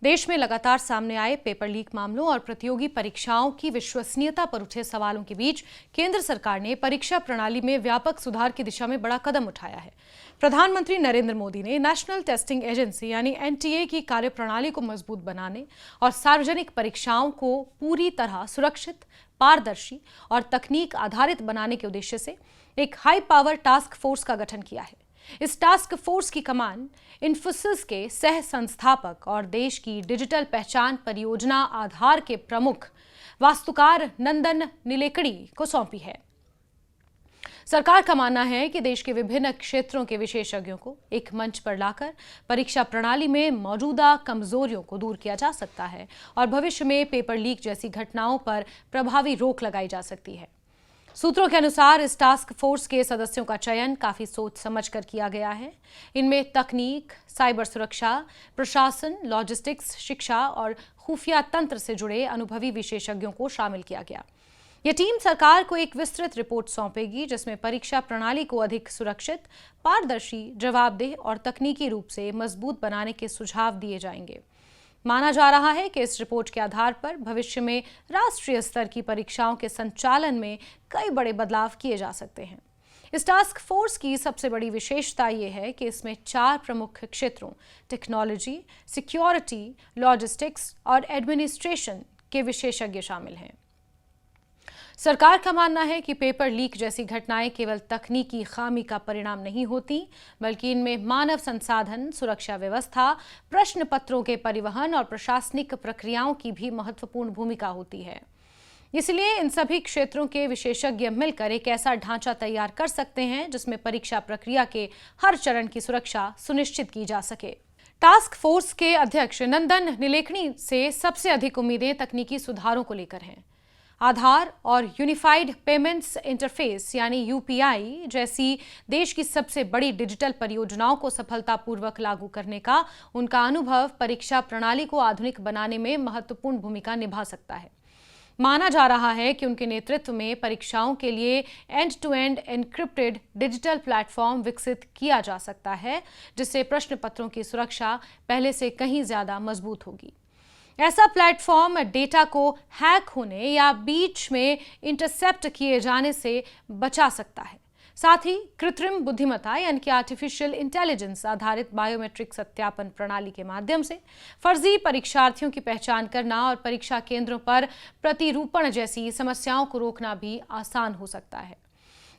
देश में लगातार सामने आए पेपर लीक मामलों और प्रतियोगी परीक्षाओं की विश्वसनीयता पर उठे सवालों के बीच केंद्र सरकार ने परीक्षा प्रणाली में व्यापक सुधार की दिशा में बड़ा कदम उठाया है। प्रधानमंत्री नरेंद्र मोदी ने नेशनल टेस्टिंग एजेंसी यानी एनटीए की कार्यप्रणाली को मजबूत बनाने और सार्वजनिक परीक्षाओं को पूरी तरह सुरक्षित, पारदर्शी और तकनीक आधारित बनाने के उद्देश्य से एक हाई पावर टास्क फोर्स का गठन किया है। इस टास्क फोर्स की कमान इन्फोसिस के सह संस्थापक और देश की डिजिटल पहचान परियोजना आधार के प्रमुख वास्तुकार नंदन नीलेकणी को सौंपी है। सरकार का मानना है कि देश के विभिन्न क्षेत्रों के विशेषज्ञों को एक मंच पर लाकर परीक्षा प्रणाली में मौजूदा कमजोरियों को दूर किया जा सकता है और भविष्य में पेपर लीक जैसी घटनाओं पर प्रभावी रोक लगाई जा सकती है। सूत्रों के अनुसार इस टास्क फोर्स के सदस्यों का चयन काफी सोच समझकर किया गया है। इनमें तकनीक, साइबर सुरक्षा, प्रशासन, लॉजिस्टिक्स, शिक्षा और खुफिया तंत्र से जुड़े अनुभवी विशेषज्ञों को शामिल किया गया। यह टीम सरकार को एक विस्तृत रिपोर्ट सौंपेगी जिसमें परीक्षा प्रणाली को अधिक सुरक्षित, पारदर्शी, जवाबदेह और तकनीकी रूप से मजबूत बनाने के सुझाव दिए जाएंगे। माना जा रहा है कि इस रिपोर्ट के आधार पर भविष्य में राष्ट्रीय स्तर की परीक्षाओं के संचालन में कई बड़े बदलाव किए जा सकते हैं। इस टास्क फोर्स की सबसे बड़ी विशेषता यह है कि इसमें 4 प्रमुख क्षेत्रों टेक्नोलॉजी, सिक्योरिटी, लॉजिस्टिक्स और एडमिनिस्ट्रेशन के विशेषज्ञ शामिल हैं। सरकार का मानना है कि पेपर लीक जैसी घटनाएं केवल तकनीकी खामी का परिणाम नहीं होती, बल्कि इनमें मानव संसाधन, सुरक्षा व्यवस्था, प्रश्न पत्रों के परिवहन और प्रशासनिक प्रक्रियाओं की भी महत्वपूर्ण भूमिका होती है। इसलिए इन सभी क्षेत्रों के विशेषज्ञ मिलकर एक ऐसा ढांचा तैयार कर सकते हैं जिसमें परीक्षा प्रक्रिया के हर चरण की सुरक्षा सुनिश्चित की जा सके। टास्क फोर्स के अध्यक्ष नंदन नीलेकणी से सबसे अधिक उम्मीदें तकनीकी सुधारों को लेकर हैं। आधार और यूनिफाइड पेमेंट्स इंटरफेस यानी यूपीआई जैसी देश की सबसे बड़ी डिजिटल परियोजनाओं को सफलतापूर्वक लागू करने का उनका अनुभव परीक्षा प्रणाली को आधुनिक बनाने में महत्वपूर्ण भूमिका निभा सकता है। माना जा रहा है कि उनके नेतृत्व में परीक्षाओं के लिए end to end encrypted digital platform विकसित किया जा सकता है, जिससे प्रश्न पत्रों की सुरक्षा पहले से कहीं ज्यादा मजबूत होगी। ऐसा प्लेटफॉर्म डेटा को हैक होने या बीच में इंटरसेप्ट किए जाने से बचा सकता है। साथ ही कृत्रिम बुद्धिमत्ता यानी कि आर्टिफिशियल इंटेलिजेंस आधारित बायोमेट्रिक सत्यापन प्रणाली के माध्यम से फर्जी परीक्षार्थियों की पहचान करना और परीक्षा केंद्रों पर प्रतिरूपण जैसी समस्याओं को रोकना भी आसान हो सकता है।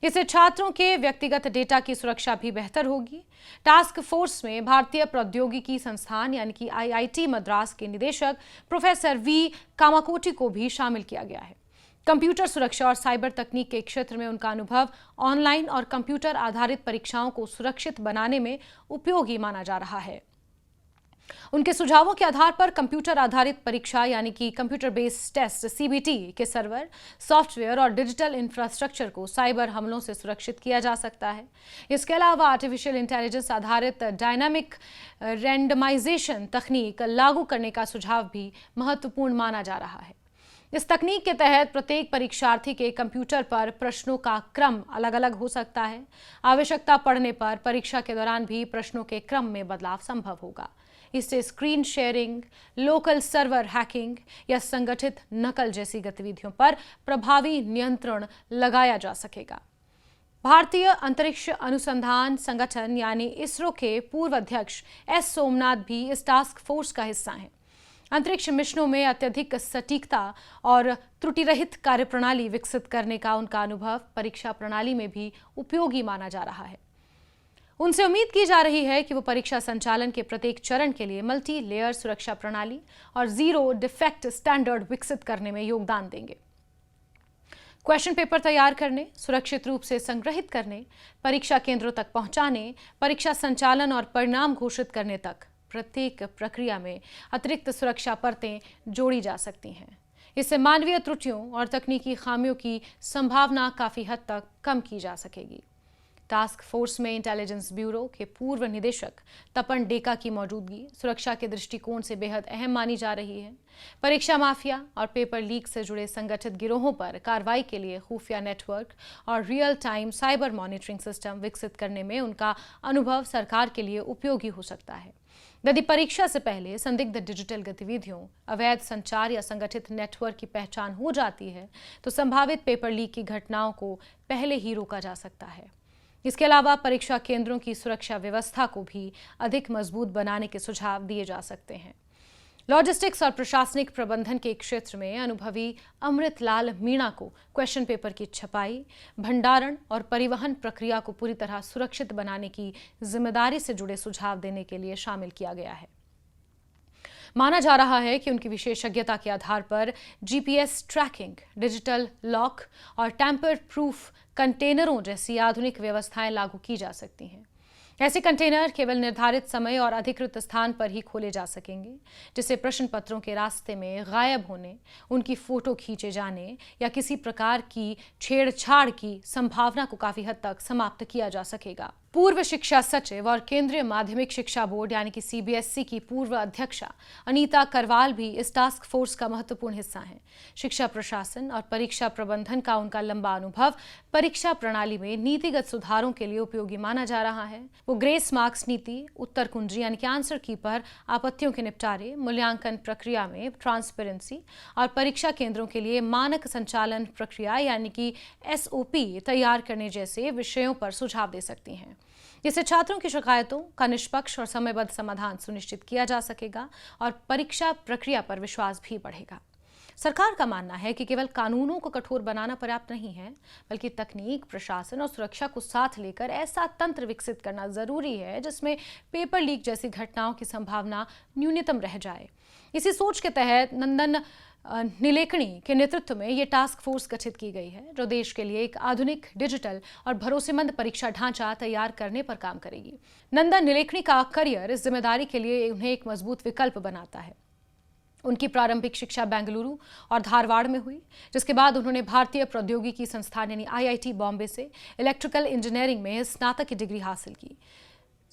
इससे छात्रों के व्यक्तिगत डेटा की सुरक्षा भी बेहतर होगी। टास्क फोर्स में भारतीय प्रौद्योगिकी संस्थान यानी कि आईआईटी मद्रास के निदेशक प्रोफेसर वी कामाकोटी को भी शामिल किया गया है। कंप्यूटर सुरक्षा और साइबर तकनीक के क्षेत्र में उनका अनुभव ऑनलाइन और कंप्यूटर आधारित परीक्षाओं को सुरक्षित बनाने में उपयोगी माना जा रहा है। उनके सुझावों के आधार पर कंप्यूटर आधारित परीक्षा यानी कि कंप्यूटर बेस्ड टेस्ट सीबीटी के सर्वर, सॉफ्टवेयर और डिजिटल इंफ्रास्ट्रक्चर को साइबर हमलों से सुरक्षित किया जा सकता है। इसके अलावा आर्टिफिशियल इंटेलिजेंस आधारित डायनामिक रैंडमाइजेशन तकनीक लागू करने का सुझाव भी महत्वपूर्ण माना जा रहा है। इस तकनीक के तहत प्रत्येक परीक्षार्थी के कंप्यूटर पर प्रश्नों का क्रम अलग अलग हो सकता है। आवश्यकता पड़ने पर परीक्षा के दौरान भी प्रश्नों के क्रम में बदलाव संभव होगा। इससे screen sharing, local server hacking या संगठित नकल जैसी गतिविधियों पर प्रभावी नियंत्रण लगाया जा सकेगा। भारतीय अंतरिक्ष अनुसंधान संगठन यानी इसरो के पूर्व अध्यक्ष एस सोमनाथ भी इस टास्क फोर्स का हिस्सा हैं। अंतरिक्ष मिशनों में अत्यधिक सटीकता और त्रुटि रहित कार्यप्रणाली विकसित करने का उनका अनुभव परीक्षा प्रणाली में भी उपयोगी माना जा रहा है। उनसे उम्मीद की जा रही है कि वो परीक्षा संचालन के प्रत्येक चरण के लिए मल्टी लेयर सुरक्षा प्रणाली और जीरो डिफेक्ट स्टैंडर्ड विकसित करने में योगदान देंगे। क्वेश्चन पेपर तैयार करने, सुरक्षित रूप से संग्रहित करने, परीक्षा केंद्रों तक पहुंचाने, परीक्षा संचालन और परिणाम घोषित करने तक प्रत्येक प्रक्रिया में अतिरिक्त सुरक्षा परतें जोड़ी जा सकती हैं। इससे मानवीय त्रुटियों और तकनीकी खामियों की संभावना काफी हद तक कम की जा सकेगी। टास्क फोर्स में इंटेलिजेंस ब्यूरो के पूर्व निदेशक तपन डेका की मौजूदगी सुरक्षा के दृष्टिकोण से बेहद अहम मानी जा रही है। परीक्षा माफिया और पेपर लीक से जुड़े संगठित गिरोहों पर कार्रवाई के लिए खुफिया नेटवर्क और real time cyber monitoring system विकसित करने में उनका अनुभव सरकार के लिए उपयोगी हो सकता है। यदि परीक्षा से पहले संदिग्ध डिजिटल गतिविधियों, अवैध संचार या संगठित नेटवर्क की पहचान हो जाती है तो संभावित पेपर लीक की घटनाओं को पहले ही रोका जा सकता है। इसके अलावा परीक्षा केंद्रों की सुरक्षा व्यवस्था को भी अधिक मजबूत बनाने के सुझाव दिए जा सकते हैं। लॉजिस्टिक्स और प्रशासनिक प्रबंधन के क्षेत्र में अनुभवी अमृतलाल मीणा को क्वेश्चन पेपर की छपाई, भंडारण और परिवहन प्रक्रिया को पूरी तरह सुरक्षित बनाने की जिम्मेदारी से जुड़े सुझाव देने के लिए शामिल किया गया है। माना जा रहा है कि उनकी विशेषज्ञता के आधार पर जीपीएस ट्रैकिंग, डिजिटल लॉक और टैंपर प्रूफ कंटेनरों जैसी आधुनिक व्यवस्थाएं लागू की जा सकती हैं। ऐसे कंटेनर केवल निर्धारित समय और अधिकृत स्थान पर ही खोले जा सकेंगे, जिससे प्रश्न पत्रों के रास्ते में गायब होने, उनकी फोटो खींचे जाने या किसी प्रकार की छेड़छाड़ की संभावना को काफी हद तक समाप्त किया जा सकेगा। पूर्व शिक्षा सचिव और केंद्रीय माध्यमिक शिक्षा बोर्ड यानी कि सीबीएसई की पूर्व अध्यक्षा अनीता करवाल भी इस टास्क फोर्स का महत्वपूर्ण हिस्सा हैं। शिक्षा प्रशासन और परीक्षा प्रबंधन का उनका लंबा अनुभव परीक्षा प्रणाली में नीतिगत सुधारों के लिए उपयोगी माना जा रहा है। वो ग्रेस मार्क्स नीति, उत्तर कुंजी यानी कि आंसर की पर आपत्तियों के निपटारे, मूल्यांकन प्रक्रिया में ट्रांसपेरेंसी और परीक्षा केंद्रों के लिए मानक संचालन प्रक्रिया यानी कि एसओपी तैयार करने जैसे विषयों पर सुझाव दे सकती हैं। इससे छात्रों की शिकायतों का निष्पक्ष और समयबद्ध समाधान सुनिश्चित किया जा सकेगा और परीक्षा प्रक्रिया पर विश्वास भी बढ़ेगा। सरकार का मानना है कि केवल कानूनों को कठोर बनाना पर्याप्त नहीं है, बल्कि तकनीक, प्रशासन और सुरक्षा को साथ लेकर ऐसा तंत्र विकसित करना जरूरी है जिसमें पेपर लीक जैसी घटनाओं की संभावना न्यूनतम रह जाए। इसी सोच के तहत नंदन नीलेकणी के नेतृत्व में ये टास्क फोर्स गठित की गई है, जो देश के लिए एक आधुनिक, डिजिटल और भरोसेमंद परीक्षा ढांचा तैयार करने पर काम करेगी। नंदन नीलेकणी का करियर इस जिम्मेदारी के लिए उन्हें एक मजबूत विकल्प बनाता है। उनकी प्रारंभिक शिक्षा बेंगलुरु और धारवाड़ में हुई, जिसके बाद उन्होंने भारतीय प्रौद्योगिकी संस्थान यानी आईआईटी बॉम्बे से इलेक्ट्रिकल इंजीनियरिंग में स्नातक की डिग्री हासिल की।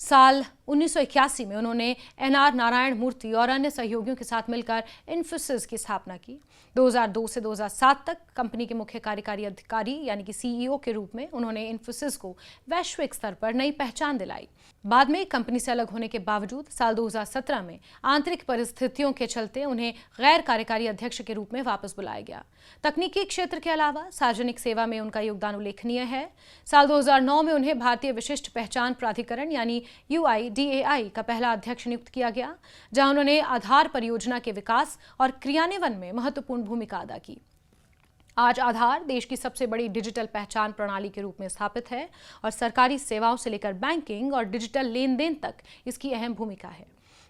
साल 1981 में उन्होंने एनआर नारायण मूर्ति और अन्य सहयोगियों के साथ मिलकर इन्फोसिस की स्थापना की। 2002 से 2007 तक कंपनी के मुख्य कार्यकारी अधिकारी यानी कि सीईओ के रूप में उन्होंने इन्फोसिस को वैश्विक स्तर पर नई पहचान दिलाई। बाद में कंपनी से अलग होने के बावजूद साल 2017 में आंतरिक परिस्थितियों के चलते उन्हें गैर कार्यकारी अध्यक्ष के रूप में वापस बुलाया गया। तकनीकी क्षेत्र के अलावा सार्वजनिक सेवा में उनका योगदान उल्लेखनीय है। साल 2009 में उन्हें भारतीय विशिष्ट पहचान प्राधिकरण यानी UIDAI का पहला अध्यक्ष नियुक्त किया गया, जहां उन्होंने आधार परियोजना के विकास और क्रियान्वयन में महत्वपूर्ण भूमिका अदा की। आज आधार देश की सबसे बड़ी डिजिटल पहचान प्रणाली के रूप में स्थापित है और सरकारी सेवाओं से लेकर बैंकिंग और डिजिटल लेन देन तक इसकी अहम भूमिका है।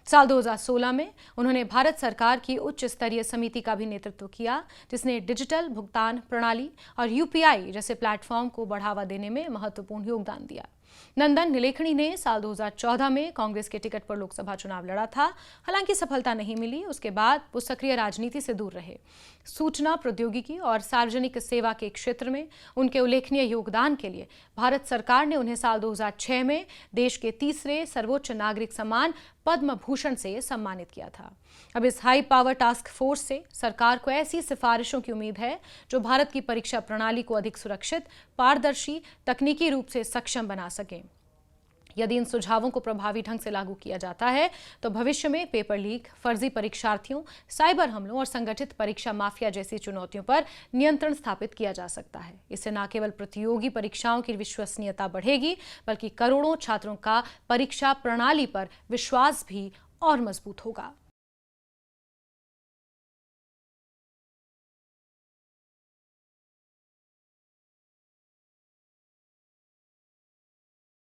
साल 2016 में उन्होंने भारत सरकार की उच्च स्तरीय समिति का भी नेतृत्व किया, जिसने डिजिटल भुगतान प्रणाली और UPI जैसे प्लेटफॉर्म को बढ़ावा देने में महत्वपूर्ण योगदान दिया। नंदन नीलेकणी ने साल 2014 में कांग्रेस के टिकट पर लोकसभा चुनाव लड़ा था, हालांकि सफलता नहीं मिली। उसके बाद वो सक्रिय राजनीति से दूर रहे। सूचना प्रौद्योगिकी और सार्वजनिक सेवा के क्षेत्र में उनके उल्लेखनीय योगदान के लिए भारत सरकार ने उन्हें साल 2006 में देश के तीसरे सर्वोच्च नागरिक सम्मान पद्म भूषण से सम्मानित किया था। अब इस हाई पावर टास्क फोर्स से सरकार को ऐसी सिफारिशों की उम्मीद है जो भारत की परीक्षा प्रणाली को अधिक सुरक्षित, पारदर्शी, तकनीकी रूप से सक्षम बना सकें। यदि इन सुझावों को प्रभावी ढंग से लागू किया जाता है तो भविष्य में पेपर लीक, फर्जी परीक्षार्थियों, साइबर हमलों और संगठित परीक्षा माफिया जैसी चुनौतियों पर नियंत्रण स्थापित किया जा सकता है। इससे न केवल प्रतियोगी परीक्षाओं की विश्वसनीयता बढ़ेगी, बल्कि करोड़ों छात्रों का परीक्षा प्रणाली पर विश्वास भी और मजबूत होगा।